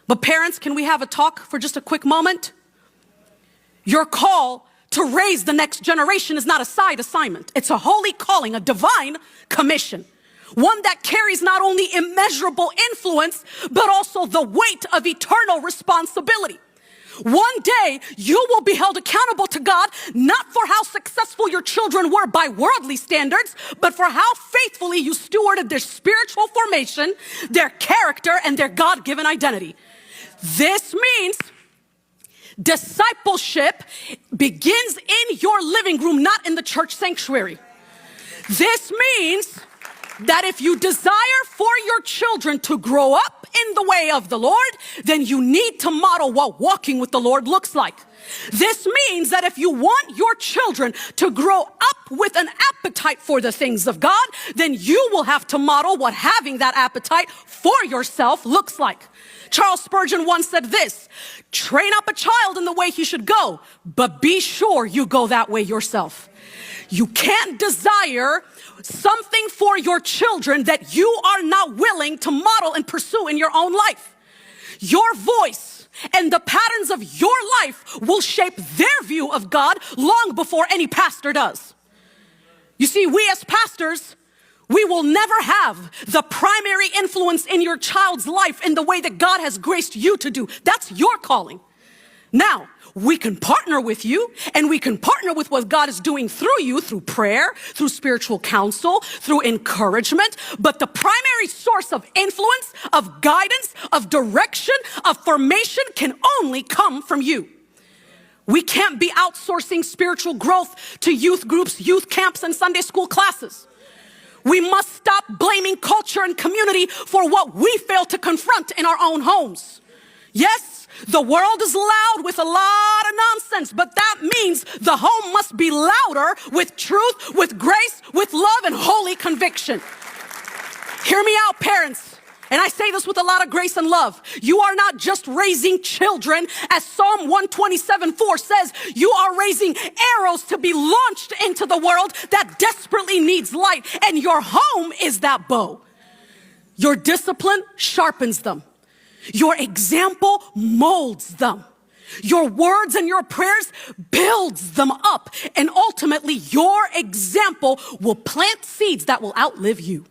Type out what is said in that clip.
But parents, can we have a talk for just a quick moment? Your call to raise the next generation is not a side assignment. It's a holy calling, a divine commission. One that carries not only immeasurable influence, but also the weight of eternal responsibility. One day, you will be held accountable to God, not for how successful your children were by worldly standards, but for how faithfully you stewarded their spiritual formation, their character, and their God-given identity. This means discipleship begins in your living room, not in the church sanctuary. This means that if you desire for your children to grow up in the way of the Lord, then you need to model what walking with the Lord looks like. This means that if you want your children to grow up with an appetite for the things of God, then you will have to model what having that appetite for yourself looks like. Charles Spurgeon once said this: train up a child in the way he should go, but be sure you go that way yourself. You can't desire something for your children that you are not willing to model and pursue in your own life. Your voice and the patterns of your life will shape their view of God long before any pastor does. You see, we as pastors, we will never have the primary influence in your child's life in the way that God has graced you to do. That's your calling. Now, we can partner with you, and we can partner with what God is doing through you, through prayer, through spiritual counsel, through encouragement. But the primary source of influence, of guidance, of direction, of formation can only come from you. We can't be outsourcing spiritual growth to youth groups, youth camps, and Sunday school classes. We must stop blaming culture and community for what we fail to confront in our own homes. Yes, the world is loud with a lot of nonsense, but that means the home must be louder with truth, with grace, with love, and holy conviction. Hear me out, parents. And I say this with a lot of grace and love. You are not just raising children, as Psalm 127:4 says. You are raising arrows to be launched into the world that desperately needs light. And your home is that bow. Your discipline sharpens them. Your example molds them. Your words and your prayers builds them up. And ultimately, your example will plant seeds that will outlive you.